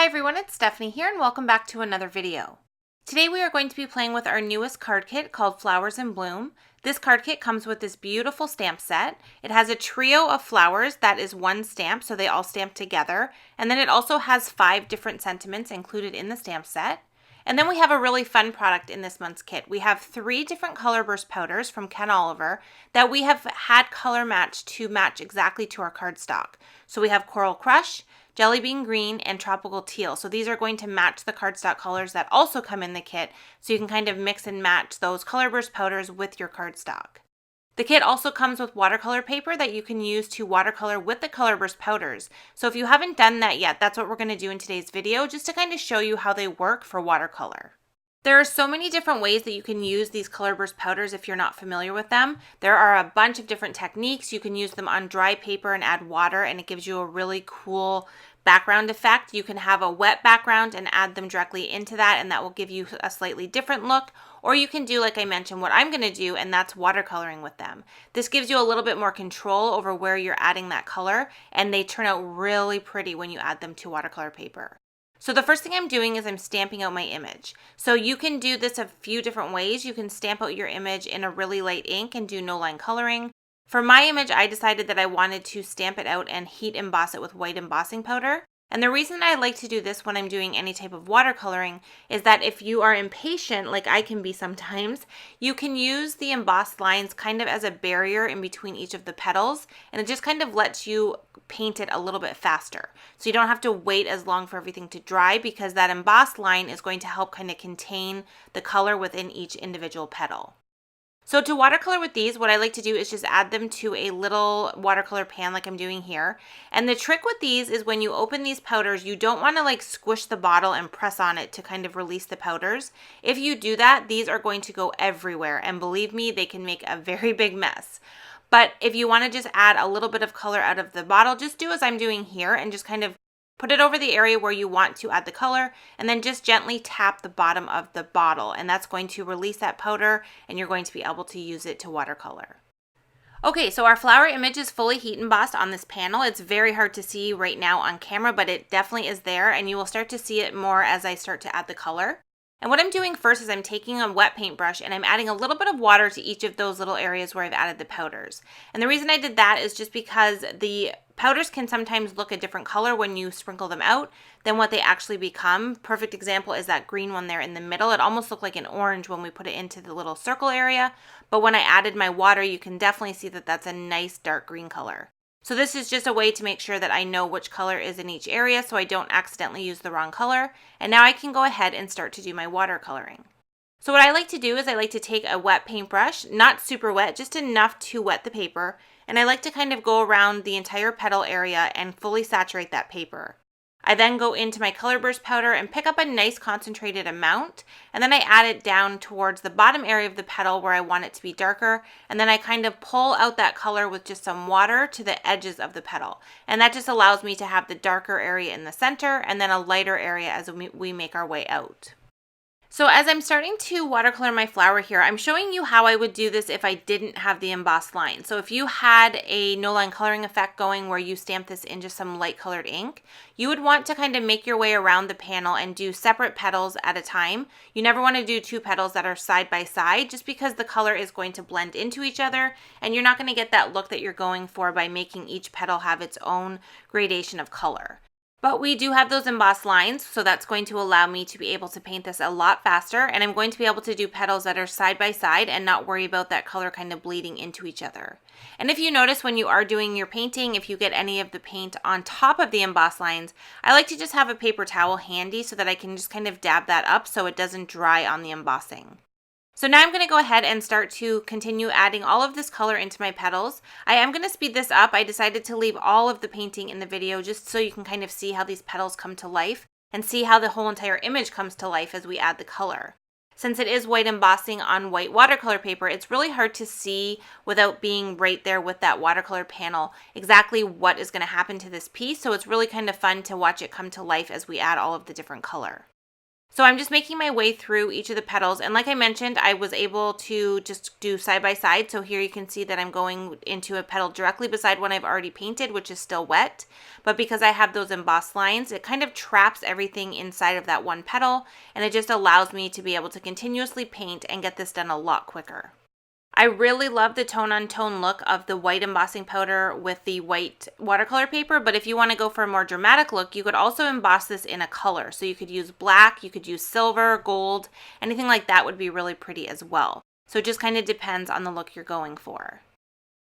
Hi everyone, it's Stephanie here and welcome back to another video. Today we are going to be playing with our newest card kit called Flowers in Bloom. This card kit comes with this beautiful stamp set. It has a trio of flowers that is one stamp, so they all stamp together. And then it also has 5 different sentiments included in the stamp set. And then we have a really fun product in this month's kit. We have 3 different color burst powders from Ken Oliver that we have had color matched to match exactly to our cardstock. So we have Coral Crush, Jelly Bean Green, and Tropical Teal. So these are going to match the cardstock colors that also come in the kit, so you can kind of mix and match those color burst powders with your cardstock. The kit also comes with watercolor paper that you can use to watercolor with the color burst powders. So if you haven't done that yet, that's what we're going to do in today's video, just to kind of show you how they work for watercolor. There are so many different ways that you can use these color burst powders if you're not familiar with them. There are a bunch of different techniques. You can use them on dry paper and add water, and it gives you a really cool background effect. You can have a wet background and add them directly into that, and that will give you a slightly different look. Or you can do, like I mentioned, what I'm going to do, and that's watercoloring with them. This gives you a little bit more control over where you're adding that color, and they turn out really pretty when you add them to watercolor paper. So the first thing I'm doing is I'm stamping out my image. So you can do this a few different ways. You can stamp out your image in a really light ink and do no line coloring. For my image, I decided that I wanted to stamp it out and heat emboss it with white embossing powder. And the reason I like to do this when I'm doing any type of watercoloring is that if you are impatient, like I can be sometimes, you can use the embossed lines kind of as a barrier in between each of the petals, and it just kind of lets you paint it a little bit faster. So you don't have to wait as long for everything to dry, because that embossed line is going to help kind of contain the color within each individual petal. So to watercolor with these, what I like to do is just add them to a little watercolor pan like I'm doing here. And the trick with these is when you open these powders, you don't want to like squish the bottle and press on it to kind of release the powders. If you do that, these are going to go everywhere. And believe me, they can make a very big mess. But if you want to just add a little bit of color out of the bottle, just do as I'm doing here and just kind of put it over the area where you want to add the color, and then just gently tap the bottom of the bottle, and that's going to release that powder, and you're going to be able to use it to watercolor. Okay, so our flower image is fully heat embossed on this panel. It's very hard to see right now on camera, but it definitely is there, and you will start to see it more as I start to add the color. And what I'm doing first is I'm taking a wet paintbrush and I'm adding a little bit of water to each of those little areas where I've added the powders. And the reason I did that is just because the powders can sometimes look a different color when you sprinkle them out than what they actually become. Perfect example is that green one there in the middle. It almost looked like an orange when we put it into the little circle area, but when I added my water, you can definitely see that that's a nice dark green color. So this is just a way to make sure that I know which color is in each area so I don't accidentally use the wrong color. And now I can go ahead and start to do my watercoloring. So what I like to do is I like to take a wet paintbrush, not super wet, just enough to wet the paper. And I like to kind of go around the entire petal area and fully saturate that paper. I then go into my color burst powder and pick up a nice concentrated amount, and then I add it down towards the bottom area of the petal where I want it to be darker, and then I kind of pull out that color with just some water to the edges of the petal. And that just allows me to have the darker area in the center and then a lighter area as we make our way out. So as I'm starting to watercolor my flower here, I'm showing you how I would do this if I didn't have the embossed line. So if you had a no line coloring effect going where you stamp this in just some light colored ink, you would want to kind of make your way around the panel and do separate petals at a time. You never want to do 2 petals that are side by side, just because the color is going to blend into each other and you're not going to get that look that you're going for by making each petal have its own gradation of color. But we do have those embossed lines, so that's going to allow me to be able to paint this a lot faster, and I'm going to be able to do petals that are side by side and not worry about that color kind of bleeding into each other. And if you notice when you are doing your painting, if you get any of the paint on top of the embossed lines, I like to just have a paper towel handy so that I can just kind of dab that up so it doesn't dry on the embossing. So now I'm going to go ahead and start to continue adding all of this color into my petals. I am going to speed this up. I decided to leave all of the painting in the video just so you can kind of see how these petals come to life and see how the whole entire image comes to life as we add the color. Since it is white embossing on white watercolor paper, it's really hard to see without being right there with that watercolor panel exactly what is going to happen to this piece. So it's really kind of fun to watch it come to life as we add all of the different color. So I'm just making my way through each of the petals, and like I mentioned, I was able to just do side by side. So here you can see that I'm going into a petal directly beside one I've already painted, which is still wet. But because I have those embossed lines, it kind of traps everything inside of that one petal, and it just allows me to be able to continuously paint and get this done a lot quicker. I really love the tone-on-tone look of the white embossing powder with the white watercolor paper, but if you want to go for a more dramatic look, you could also emboss this in a color. So you could use black, you could use silver, gold, anything like that would be really pretty as well. So it just kind of depends on the look you're going for.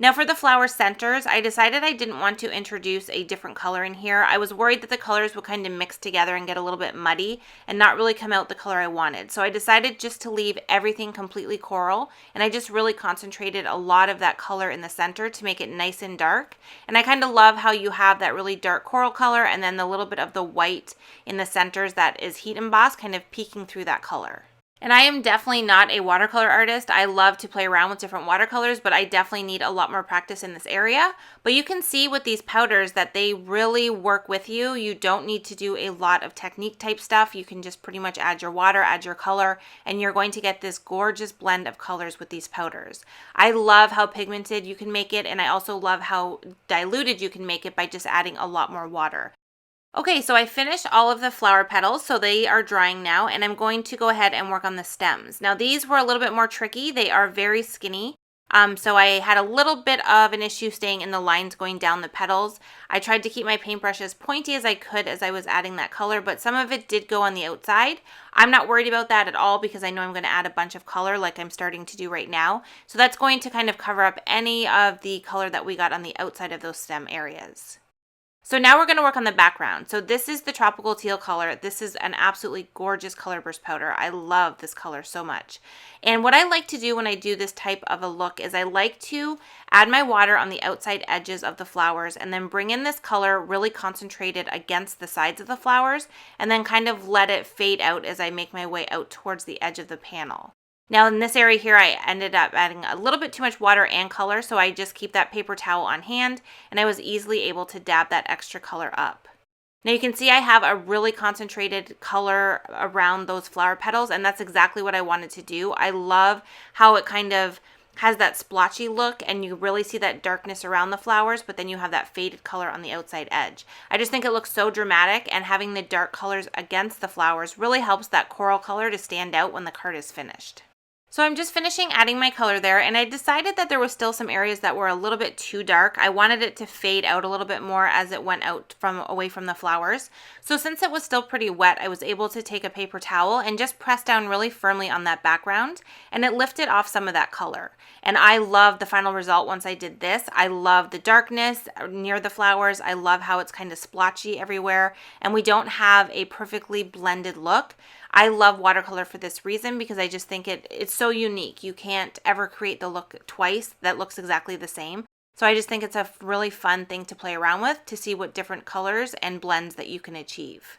Now for the flower centers, I decided I didn't want to introduce a different color in here. I was worried that the colors would kind of mix together and get a little bit muddy and not really come out the color I wanted. So I decided just to leave everything completely coral, and I just really concentrated a lot of that color in the center to make it nice and dark. And I kind of love how you have that really dark coral color and then the little bit of the white in the centers that is heat embossed kind of peeking through that color. And I am definitely not a watercolor artist. I love to play around with different watercolors, but I definitely need a lot more practice in this area. But you can see with these powders that they really work with you. You don't need to do a lot of technique type stuff. You can just pretty much add your water, add your color, and you're going to get this gorgeous blend of colors with these powders. I love how pigmented you can make it, and I also love how diluted you can make it by just adding a lot more water. Okay, so I finished all of the flower petals, so they are drying now, and I'm going to go ahead and work on the stems. Now these were a little bit more tricky. They are very skinny, so I had a little bit of an issue staying in the lines going down the petals. I tried to keep my paintbrush as pointy as I could as I was adding that color, but some of it did go on the outside. I'm not worried about that at all because I know I'm going to add a bunch of color like I'm starting to do right now. So that's going to kind of cover up any of the color that we got on the outside of those stem areas. So now we're going to work on the background. So this is the tropical teal color. This is an absolutely gorgeous color burst powder. I love this color so much. And what I like to do when I do this type of a look is I like to add my water on the outside edges of the flowers and then bring in this color really concentrated against the sides of the flowers and then kind of let it fade out as I make my way out towards the edge of the panel. Now in this area here, I ended up adding a little bit too much water and color, so I just keep that paper towel on hand, and I was easily able to dab that extra color up. Now you can see I have a really concentrated color around those flower petals, and that's exactly what I wanted to do. I love how it kind of has that splotchy look, and you really see that darkness around the flowers, but then you have that faded color on the outside edge. I just think it looks so dramatic, and having the dark colors against the flowers really helps that coral color to stand out when the card is finished. So I'm just finishing adding my color there, and I decided that there was still some areas that were a little bit too dark. I wanted it to fade out a little bit more as it went out away from the flowers. So since it was still pretty wet, I was able to take a paper towel and just press down really firmly on that background, and it lifted off some of that color. And I love the final result once I did this. I love the darkness near the flowers. I love how it's kind of splotchy everywhere, and we don't have a perfectly blended look. I love watercolor for this reason because I just think it's so unique. You can't ever create the look twice that looks exactly the same. So I just think it's a really fun thing to play around with to see what different colors and blends that you can achieve.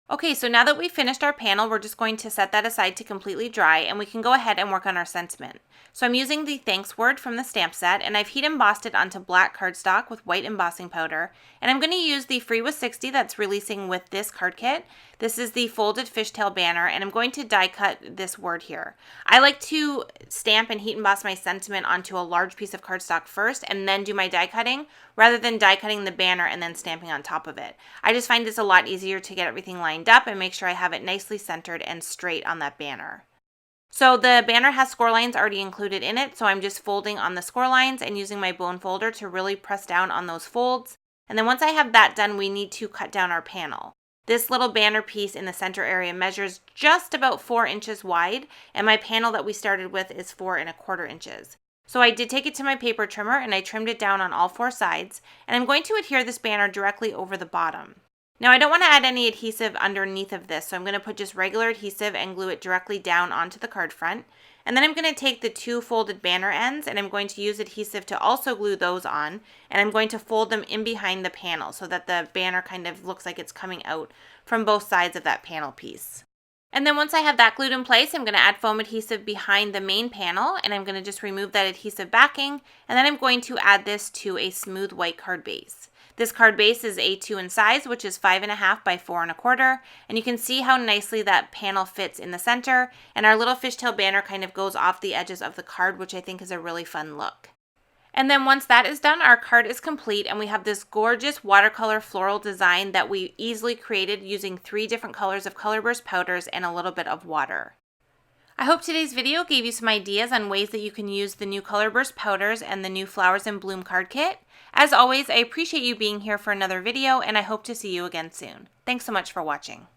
Okay, so now that we've finished our panel, we're just going to set that aside to completely dry, and we can go ahead and work on our sentiment. So I'm using the thanks word from the stamp set, and I've heat embossed it onto black cardstock with white embossing powder, and I'm going to use the Free with 60 that's releasing with this card kit. This is the folded fishtail banner, and I'm going to die cut this word here. I like to stamp and heat emboss my sentiment onto a large piece of cardstock first and then do my die cutting, rather than die cutting the banner and then stamping on top of it. I just find it's a lot easier to get everything lined up and make sure I have it nicely centered and straight on that banner. So the banner has score lines already included in it, so I'm just folding on the score lines and using my bone folder to really press down on those folds. And then once I have that done, we need to cut down our panel. This little banner piece in the center area measures just about 4 inches wide, and my panel that we started with is 4¼ inches. So I did take it to my paper trimmer and I trimmed it down on all 4 sides, and I'm going to adhere this banner directly over the bottom. Now I don't want to add any adhesive underneath of this, so I'm going to put just regular adhesive and glue it directly down onto the card front. And then I'm going to take the 2 folded banner ends and I'm going to use adhesive to also glue those on, and I'm going to fold them in behind the panel so that the banner kind of looks like it's coming out from both sides of that panel piece. And then once I have that glued in place, I'm going to add foam adhesive behind the main panel, and I'm going to just remove that adhesive backing, and then I'm going to add this to a smooth white card base. This card base is A2 in size, which is 5.5 by 4.25, and you can see how nicely that panel fits in the center, and our little fishtail banner kind of goes off the edges of the card, which I think is a really fun look. And then once that is done, our card is complete, and we have this gorgeous watercolor floral design that we easily created using 3 different colors of colorburst powders and a little bit of water. I hope today's video gave you some ideas on ways that you can use the new colorburst powders and the new Flowers in Bloom card kit. As always, I appreciate you being here for another video, and I hope to see you again soon. Thanks so much for watching.